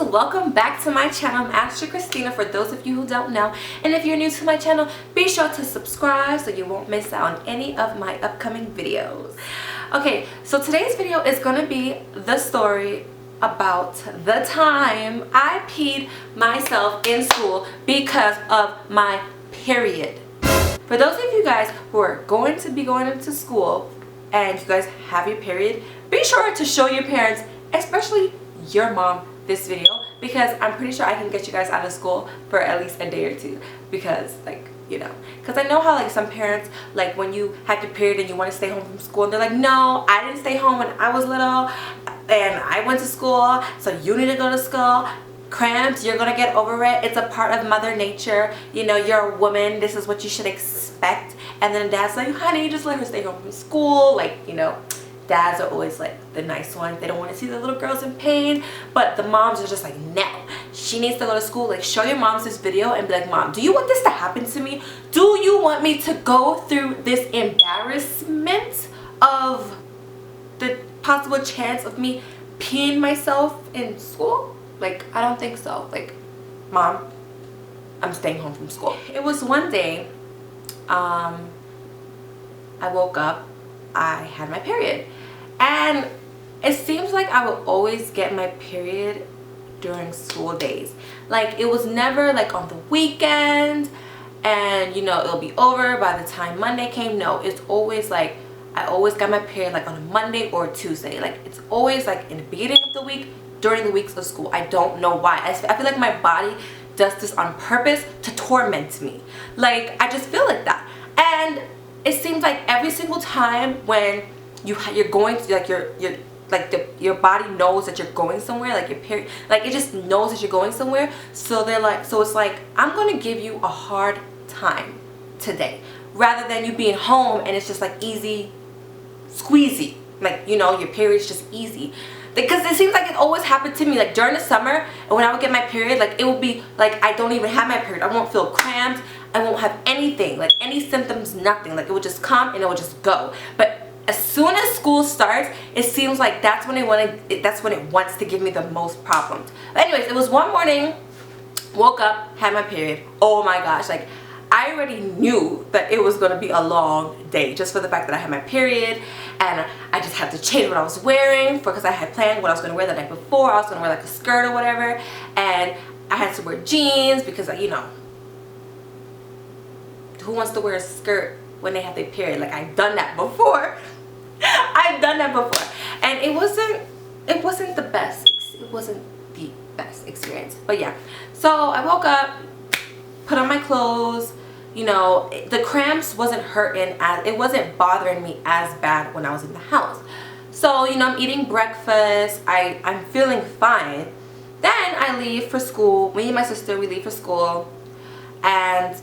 welcome back to my channel. I'm Ashley Christina for those of you who don't know, and if you're new to my channel, be sure to subscribe so you won't miss out on any of my upcoming videos. Okay, so today's video is going to be the story about the time I peed myself in school because of my period. For those of you guys who are going to be going into school and you guys have your period, be sure to show your parents, especially your mom, this video, because I'm pretty sure I can get you guys out of school for at least a day or two, because because I know how like some parents, like when you have your period and you want to stay home from school, and they're like, no, I didn't stay home when I was little and I went to school, so you need to go to school. Cramps, you're gonna get over it. It's a part of Mother Nature. You know, you're a woman, this is what you should expect. And then dad's like, honey, just let her stay home from school. Like, you know, dads are always like the nice ones. They don't want to see the little girls in pain, but the moms are just like, no, she needs to go to school. Like, show your moms this video and be like, mom, do you want this to happen to me? Do you want me to go through this embarrassment of the possible chance of me peeing myself in school? Like, I don't think so. Like, mom, I'm staying home from school. It was one day, I woke up, I had my period, and it seems like I would always get my period during school days. Like, it was never like on the weekend and you know it'll be over by the time Monday came. No, it's always like I always got my period like on a Monday or Tuesday. Like, it's always like in the beginning of the week, during the weeks of school. I don't know why. I feel like my body does this on purpose to torment me. Like, I just feel like that. And it seems like every single time when you're going to, like, your body knows that you're going somewhere, like your period, like it just knows that you're going somewhere. So they're like, so it's like, I'm gonna give you a hard time today, rather than you being home and it's just like easy squeezy, like, you know, your period's just easy. Because it seems like it always happened to me, like during the summer, and when I would get my period, like it would be like I don't even have my period. I won't feel cramped, I won't have anything, like any symptoms, nothing. Like, it would just come and it would just go. But as soon as school starts, it seems like that's when it wants to give me the most problems. But anyways, it was one morning, woke up, had my period. Oh my gosh, like I already knew that it was going to be a long day, just for the fact that I had my period, and I just had to change what I was wearing because I had planned what I was going to wear the night before. I was going to wear like a skirt or whatever, and I had to wear jeans because, you know, who wants to wear a skirt when they have their period? Like, I've done that before. I've done that before, and it wasn't the best. It wasn't the best experience. But yeah, so I woke up, put on my clothes. You know, the cramps wasn't it wasn't bothering me as bad when I was in the house. So, you know, I'm eating breakfast, I'm feeling fine. Then I leave for school. Me and my sister, we leave for school, and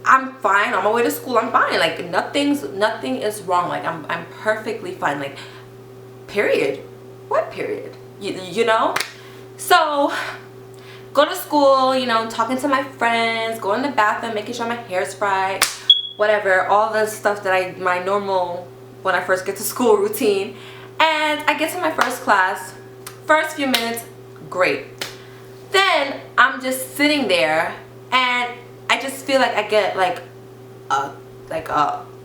I'm fine. On my way to school, I'm fine. Like, nothing is wrong. Like, I'm perfectly fine. Like, period. What period? You know? So go to school, you know, talking to my friends, go in the bathroom, making sure my hair's fried, whatever, all the stuff that my normal, when I first get to school routine. And I get to my first class, first few minutes, great. Then I'm just sitting there and I just feel like I get it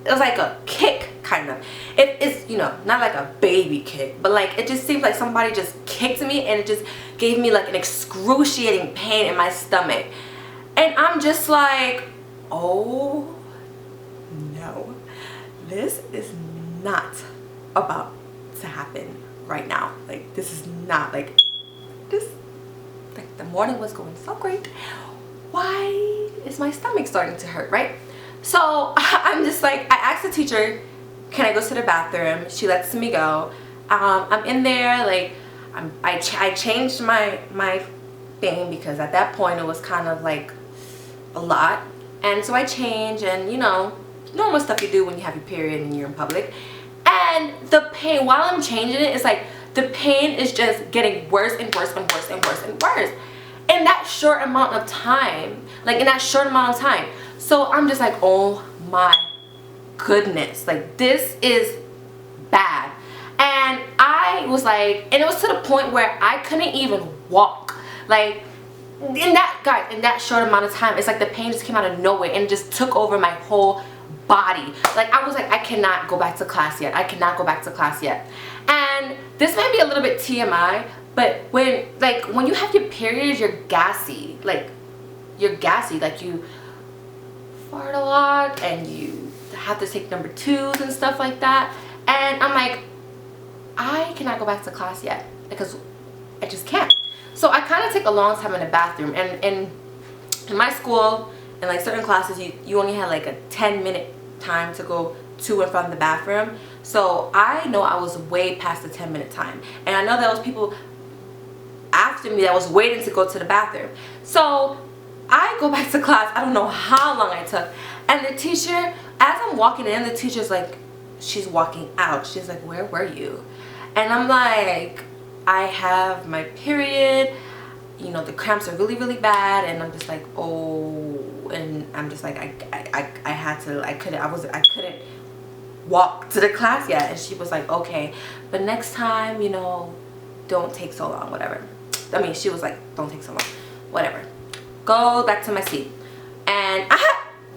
was like a kick, kind of. It's, you know, not like a baby kick, but like it just seems like somebody just kicked me and it just gave me like an excruciating pain in my stomach. And I'm just like, oh no, this is not about to happen right now. Like, this is not like this. Like, the morning was going so great. Why is my stomach starting to hurt, right? So I'm just like, I asked the teacher, can I go to the bathroom? She lets me go. I'm in there, like, I changed my thing because at that point it was kind of like a lot. And so I changed, and you know, normal stuff you do when you have your period and you're in public. And the pain, while I'm changing it, it's like the pain is just getting worse and worse and worse and worse and worse. In that short amount of time, So I'm just like, oh my goodness, like this is bad. And I was like, and it was to the point where I couldn't even walk. Like, in that short amount of time, it's like the pain just came out of nowhere and just took over my whole body. Like, I was like, I cannot go back to class yet. I cannot go back to class yet. And this might be a little bit TMI, but when you have your periods, you're gassy. Like, you're gassy. Like, you fart a lot and you have to take number 2s and stuff like that. And I'm like, I cannot go back to class yet because I just can't. So I kind of take a long time in the bathroom. And in my school, in like certain classes, you only had like a 10-minute time to go to and from the bathroom. So I know I was way past the 10-minute time. And I know there was people after me that was waiting to go to the bathroom. So I go back to class. I don't know how long I took. And the teacher, as I'm walking in, the teacher's like, she's walking out. She's like, where were you? And I'm like, I have my period. You know, the cramps are really, really bad. And I'm just like, oh. And I'm just like, I couldn't walk to the class yet. And she was like, okay, but next time, you know, don't take so long, whatever. I mean, she was like, don't take so long, whatever. Go back to my seat. And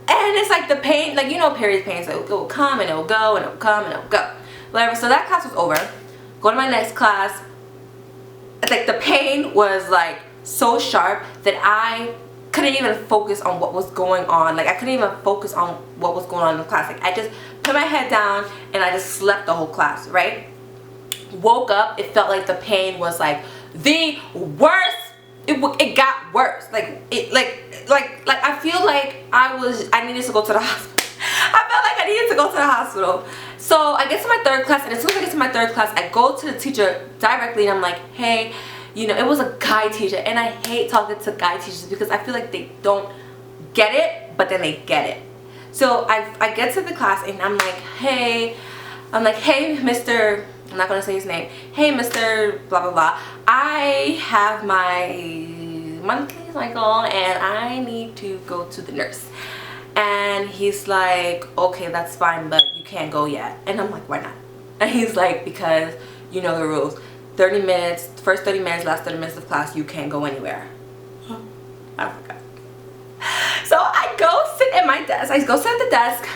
it's like the pain, like, you know, period pains, it will come and it will go and it will come and it will go, whatever. So that class was over. Go to my next class. Like, the pain was like so sharp that I couldn't even focus on what was going on. Like, I couldn't even focus on what was going on in the class. Like, I just put my head down and I just slept the whole class, right? Woke up, it felt like the pain was like the worst. It got worse. Like I feel like I needed to go to the hospital. I felt like I needed to go to the hospital. So I get to my 3rd class, and as soon as I get to my 3rd class, I go to the teacher directly and I'm like, hey, you know, it was a guy teacher, and I hate talking to guy teachers because I feel like they don't get it, but then they get it. So I get to the class and I'm like, hey, Mr. I'm not gonna say his name. Hey, Mr. blah blah blah. I have my monthly cycle and I need to go to the nurse. And he's like, okay, that's fine, but you can't go yet. And I'm like, why not? And he's like, because you know the rules. 30 minutes, first 30 minutes, last 30 minutes of class, you can't go anywhere. I forgot. So I go sit at my desk. I go sit at the desk.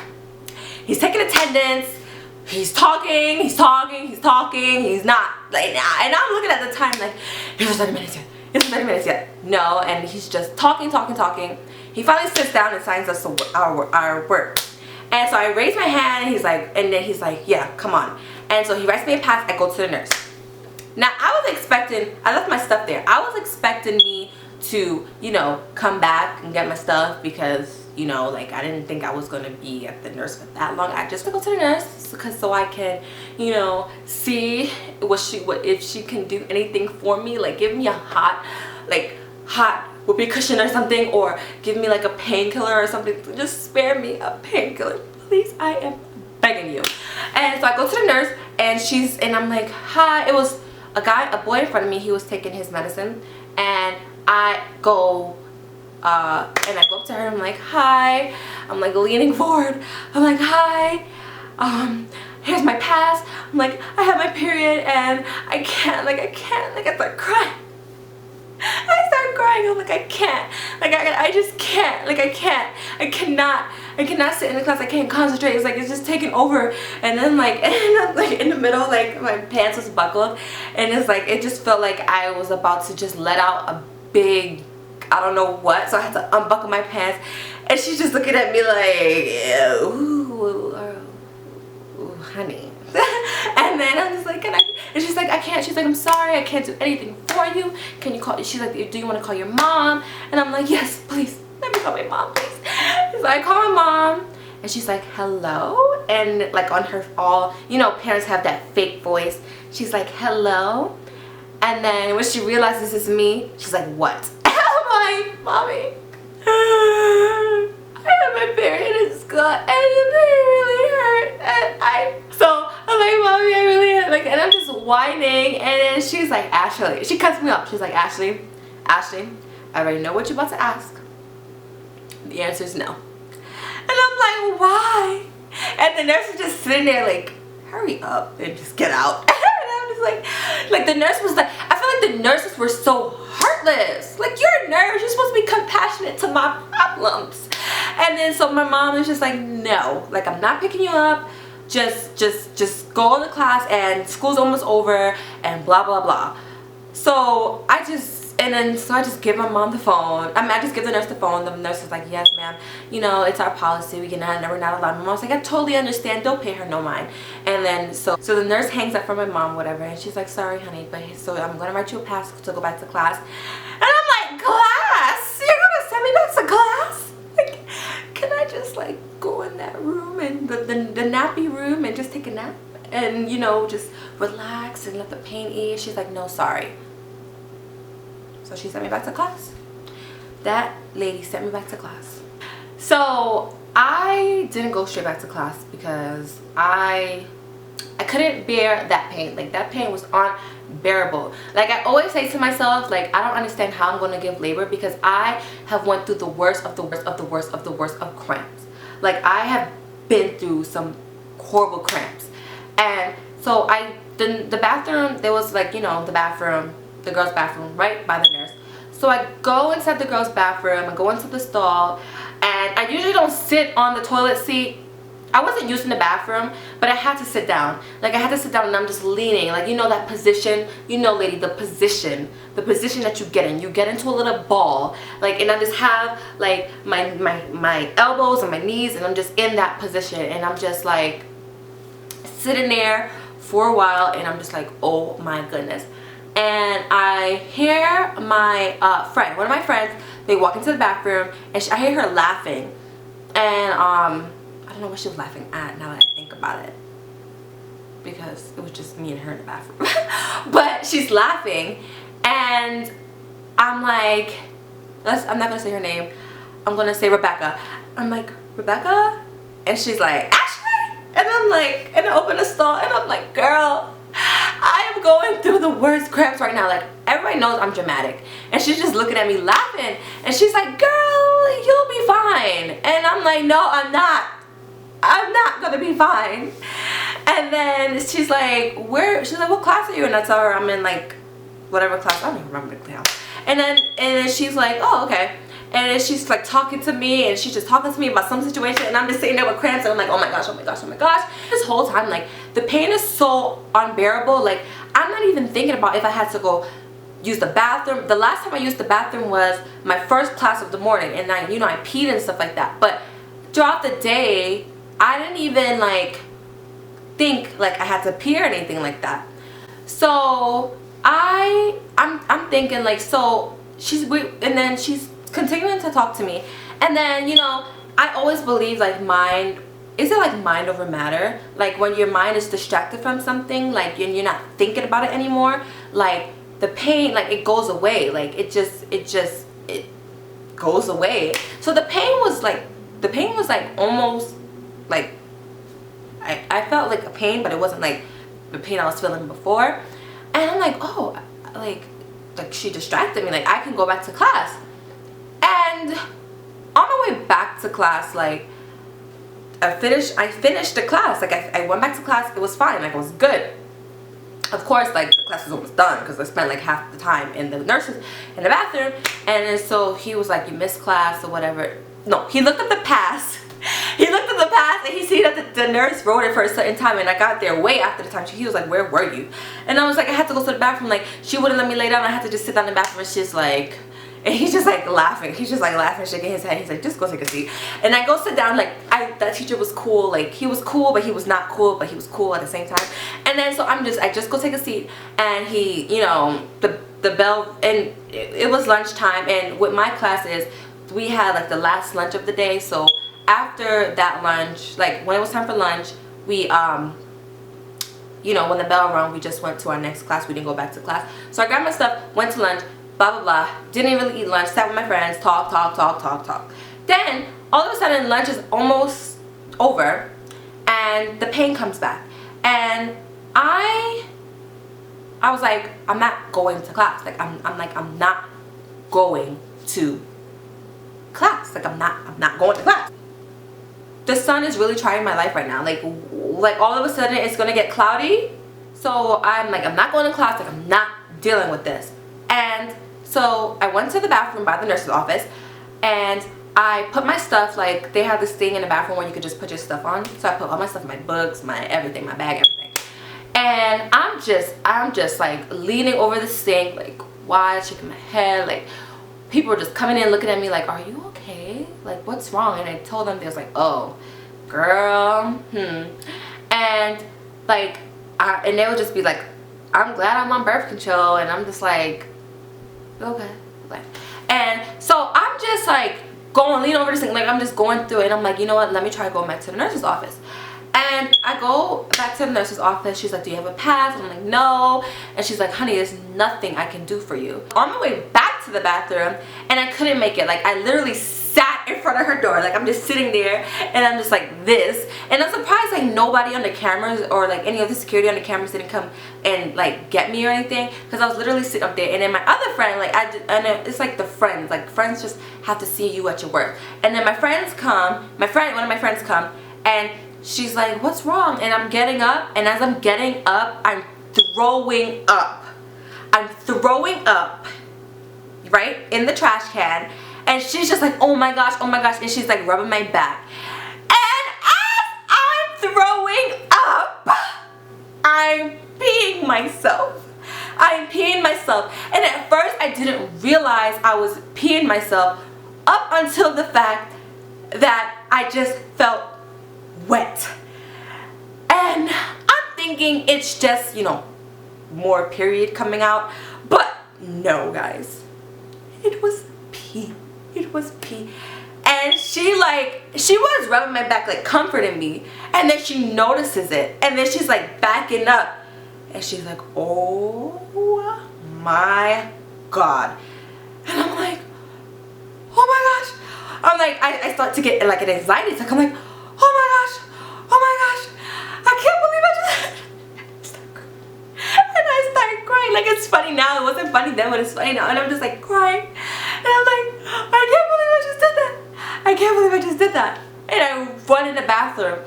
He's taking attendance. He's talking. He's not. Like, and I'm looking at the time like, it was 30 minutes yet. It was 30 minutes yet. No, and he's just talking. He finally sits down and signs us our work. And so I raise my hand and then he's like, yeah, come on. And so he writes me a pass. I go to the nurse. Now I left my stuff there. I was expecting me to, you know, come back and get my stuff because, you know, like, I didn't think I was gonna be at the nurse for that long. I just to go to the nurse so I can, you know, see if she can do anything for me, like give me a hot whoopee cushion or something, or give me like a painkiller or something. Just spare me a painkiller, please. I am begging you. And so I go to the nurse and I'm like, hi. It was a boy in front of me. He was taking his medicine, and I go up to her. I'm like, hi. I'm like leaning forward. I'm like, hi. Here's my pass. I'm like, I have my period and I can't. I start crying. I'm like, I can't. I just can't. I cannot sit in the class. I can't concentrate. It's like, it's just taking over. And then in the middle, like my pants was buckled, and it's like, it just felt like I was about to just let out a big, I don't know what. So I had to unbuckle my pants, and she's just looking at me like, ooh, honey. And then I'm just like, and she's like, I can't. She's like, I'm sorry, I can't do anything for you. Can you call? She's like, do you want to call your mom? And I'm like, yes, please. Let me call my mom, please. So I call my mom, and she's like, hello. And like on her, parents have that fake voice. She's like, hello. And then when she realizes it's me, she's like, what? I'm like, mommy, I have my period in school and it really hurt. And so I'm like, mommy, I really hurt. Like, and I'm just whining. And then she's like, Ashley, she cuts me off. She's like, Ashley, I already know what you're about to ask. The answer is no. And I'm like, why? And the nurse is just sitting there like, hurry up and just get out. like the nurse was like, I feel like the nurses were so heartless. Like, you're a nurse, you're supposed to be compassionate to my problems. And then so my mom was just like, no, like, I'm not picking you up. Just go to class and school's almost over and blah blah blah. So I just give my mom the phone. I just give the nurse the phone. The nurse was like, yes ma'am, you know, it's our policy, we're not allowed. My mom's like, I totally understand, don't pay her no mind. And then so the nurse hangs up from my mom, whatever, and she's like, sorry honey, but so I'm gonna write you a pass to go back to class. And I'm like, class? You're gonna send me back to class? Like, can I just like go in that room and the nappy room and just take a nap and, you know, just relax and let the pain ease? She's like, no, sorry. So she sent me back to class. That lady sent me back to class. So I didn't go straight back to class because I couldn't bear that pain. Like, that pain was unbearable. Like, I always say to myself, like, I don't understand how I'm going to give labor because I have went through the worst of the worst of the worst of the worst of cramps. Like, I have been through some horrible cramps. And so the bathroom, there was like, you know, the bathroom, the girls' bathroom right by the nurse. So I go inside the girls' bathroom and go into the stall, and I usually don't sit on the toilet seat. I wasn't using the bathroom, but I had to sit down. Like, I had to sit down and I'm just leaning. Like, you know that position? You know, lady, the position that you get in. You get into a little ball. Like, and I just have like my elbows and my knees, and I'm just in that position, and I'm just like sitting there for a while, and I'm just like, oh my goodness. And I hear my friend, one of my friends, they walk into the bathroom, and I hear her laughing. And I don't know what she was laughing at now that I think about it, because it was just me and her in the bathroom. But she's laughing, and I'm like, I'm not gonna say her name, I'm gonna say Rebecca. I'm like, Rebecca? And she's like, Ashley? And I'm like, and I open the stall, and I'm like, girl, I am going through the worst cramps right now. Like, everybody knows I'm dramatic, and she's just looking at me laughing, and she's like, girl, you'll be fine. And I'm like, no, I'm not gonna be fine. And then she's like, she's like, what class are you in? I tell her I'm in like whatever class, I don't even remember the class. And then she's like, oh, okay. And then she's like talking to me, and she's just talking to me about some situation, and I'm just sitting there with cramps, and I'm like, oh my gosh, oh my gosh, oh my gosh. This whole time, like, the pain is so unbearable. Like, I'm not even thinking about if I had to go use the bathroom. The last time I used the bathroom was my first class of the morning, and I peed and stuff like that. But throughout the day, I didn't even like think like I had to pee or anything like that. So I'm thinking like, so and then she's continuing to talk to me, and then, you know, I always believe like mind over matter. Like, when your mind is distracted from something, like, and you're not thinking about it anymore, like, the pain, like, it goes away. Like, it goes away. So the pain was like almost like, I felt like a pain, but it wasn't like the pain I was feeling before. And I'm like, oh, like she distracted me, like, I can go back to class. And on my way back to class, like, I finished the class. Like, I went back to class, it was fine, like, it was good. Of course, like, the class was almost done because I spent like half the time in the nurses in the bathroom. And then so he was like, you missed class or whatever. No, he looked at the pass. He looked at the pass, and he see that the nurse wrote it for a certain time, and I got there way after the time. He was like, where were you? And I was like, I had to go to the bathroom. Like, she wouldn't let me lay down. I had to just sit down in the bathroom, and she's like, and he's just like laughing. He's just like laughing, shaking his head. He's like, just go take a seat. And I go sit down. Like, that teacher was cool. Like, he was cool, but he was not cool, but he was cool at the same time. And then so I just go take a seat, and he, you know, the bell, and it was lunchtime, and with my classes, we had like the last lunch of the day. So after that lunch, like, when it was time for lunch, we you know, when the bell rang, we just went to our next class. We didn't go back to class. So I grabbed my stuff, went to lunch, blah blah blah, didn't even really eat lunch, sat with my friends, talk. Then all of a sudden, lunch is almost over, and the pain comes back, and I was like, I'm not going to class. Like, I'm not going to class. Like, I'm not going to class. The sun is really trying my life right now. Like all of a sudden it's gonna get cloudy. So I'm like, I'm not going to class, like I'm not dealing with this. And so I went to the bathroom by the nurse's office, and I put my stuff, like they have this thing in the bathroom where you could just put your stuff on. So I put all my stuff, my books, my everything, my bag, everything. And I'm just like leaning over the sink, like wide, shaking my head, like people were just coming in looking at me like, are you okay? Like, what's wrong? And I told them, they was like, oh, girl, And like, and they would just be like, I'm glad I'm on birth control. And I'm just like, okay. And so I'm just like lean over this thing, like I'm just going through it, and I'm like, you know what, let me try going back to the nurse's office. And I go back to the nurse's office. She's like, do you have a pass? And I'm like, no. And she's like, honey, there's nothing I can do for you. On my way back to the bathroom, and I couldn't make it. Like, I literally sat in front of her door. Like, I'm just sitting there, and I'm just like this. And I'm surprised, like, nobody on the cameras or, like, any of the security on the cameras didn't come and, like, get me or anything. Because I was literally sitting up there. And then my other friend, like, and it's like the friends. Like, friends just have to see you at your work. And then my friends come. One of my friends come, and she's like, what's wrong? And I'm getting up, and as I'm getting up, I'm throwing up. I'm throwing up right in the trash can, and she's just like, oh my gosh, and she's like rubbing my back. And as I'm throwing up, I'm peeing myself. And at first I didn't realize I was peeing myself up until the fact that I just felt wet. And I'm thinking it's just, you know, more period coming out. But no, guys. It was pee. It was pee. And she was rubbing my back, like comforting me. And then she notices it. And then she's like backing up. And she's like, oh my God. And I'm like, oh my gosh. I'm like, I start to get like an anxiety attack. I'm like, oh my gosh, I can't believe I just and I started crying. Like, it's funny now, it wasn't funny then, but it's funny now. And I'm just like crying, and I'm like, I can't believe I just did that. I can't believe I just did that. And I run in the bathroom,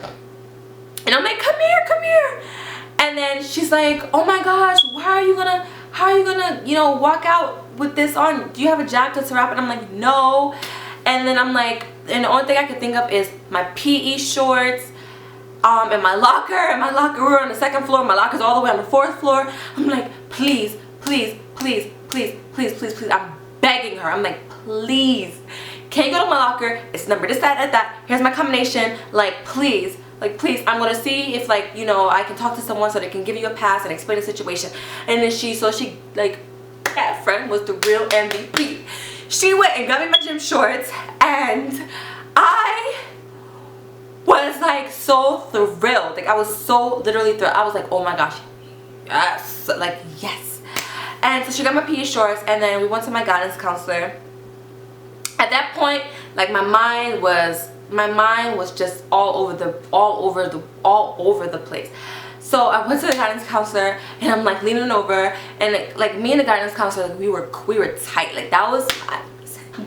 and I'm like, come here. And then she's like, oh my gosh, how are you gonna, you know, walk out with this on? Do you have a jacket to wrap? And I'm like, no. And then I'm like, and the only thing I could think of is my PE shorts, and my locker. And my locker, we were on the 2nd floor. My locker's all the way on the 4th floor. I'm like, please. I'm begging her. I'm like, please. Can you go to my locker? It's number this, that. Here's my combination. Like, please. Like, please, I'm gonna see if, like, you know, I can talk to someone so they can give you a pass and explain the situation. And then she, like, that friend was the real MVP. She went and got me my gym shorts, and I was like so thrilled. Like, I was so literally thrilled. I was like, oh my gosh, yes, like, yes. And so she got my PE shorts, and then we went to my guidance counselor. At that point, like, my mind was just all over the place. So I went to the guidance counselor, and I'm like leaning over, and like me and the guidance counselor, like, we were tight. Like, that was,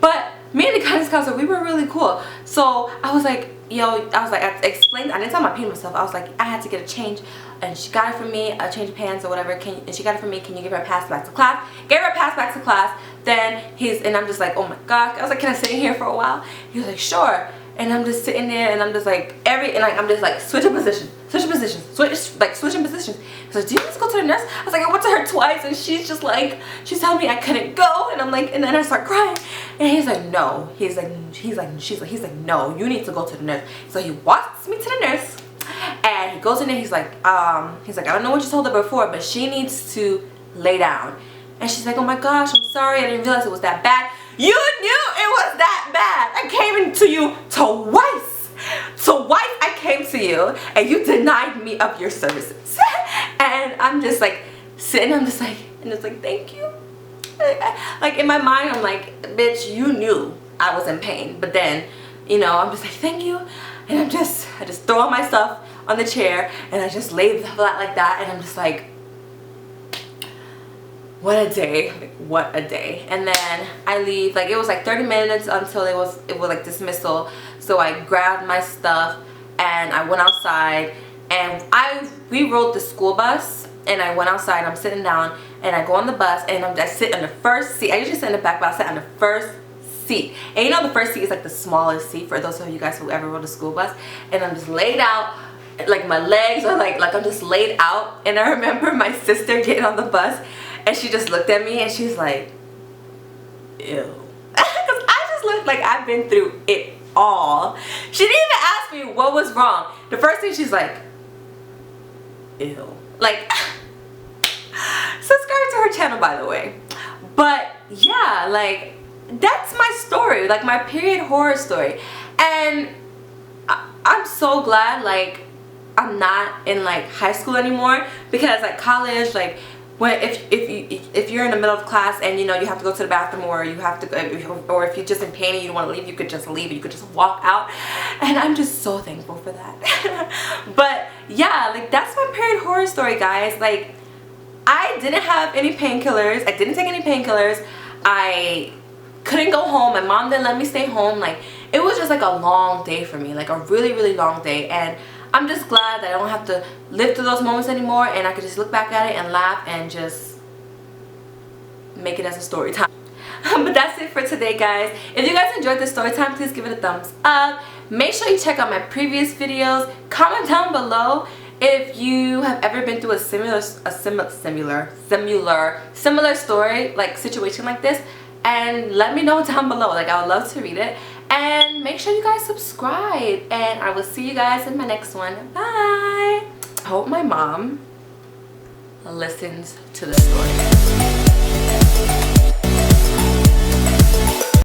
but me and the guidance counselor, we were really cool. So I was like, yo, I explained, I didn't tell my pain myself. I was like, I had to get a change, and she got it for me, a change of pants or whatever. And she got it for me. Can you give her a pass back to class? Gave her a pass back to class. Then and I'm just like, oh my gosh. I was like, can I sit in here for a while? He was like, sure. And I'm just sitting there, and I'm just like I'm just like switching positions. Switching positions. He's like, do you want to go to the nurse? I was like, I went to her twice, and she's just like, she's telling me I couldn't go, and I'm like, and then I start crying, and he's like, no, he's like, no, you need to go to the nurse. So he walks me to the nurse, and he goes in there. He's like, I don't know what you told her before, but she needs to lay down. And she's like, oh my gosh, I'm sorry, I didn't realize it was that bad. You knew it was that bad. I came into you twice. I came to you, and you denied me of your services. And I'm just like sitting, I'm just like, and it's like, thank you. Like, in my mind, I'm like, bitch, you knew I was in pain. But then, you know, I'm just like, thank you. And I just throw all my stuff on the chair, and I just lay flat like that, and I'm just like, what a day. Like, what a day. And then I leave. Like, it was like 30 minutes until it was like dismissal. So I grabbed my stuff, and I went outside, and we rode the school bus and I went outside. I'm sitting down, and I go on the bus, and I sit on the first seat. I usually sit in the back, but I sit on the first seat. And you know the first seat is like the smallest seat for those of you guys who ever rode a school bus. And I'm just laid out, like my legs are like I'm just laid out. And I remember my sister getting on the bus, and she just looked at me, and she's like, ew. Because I just look like I've been through it all. She didn't even ask me what was wrong. The first thing, she's like, ew. Like, subscribe to her channel, by the way. But yeah, like, that's my story, like my period horror story. And I'm so glad, like, I'm not in like high school anymore, because like college, like, when if you're in the middle of class and you know you have to go to the bathroom, or you have to, or if you're just in pain and you don't want to leave, you could just leave, you could just walk out. And I'm just so thankful for that. But yeah, like, that's my period horror story, guys. Like, I didn't have any painkillers. I didn't take any painkillers. I couldn't go home. My mom didn't let me stay home. Like, it was just like a long day for me, like a really long day. And I'm just glad that I don't have to live through those moments anymore, and I could just look back at it and laugh and just make it as a story time. But that's it for today, guys. If you guys enjoyed this story time, please give it a thumbs up. Make sure you check out my previous videos. Comment down below if you have ever been through a similar story, like situation like this, and let me know down below. Like, I would love to read it. And make sure you guys subscribe, and I will see you guys in my next one. Bye. I hope my mom listens to the story.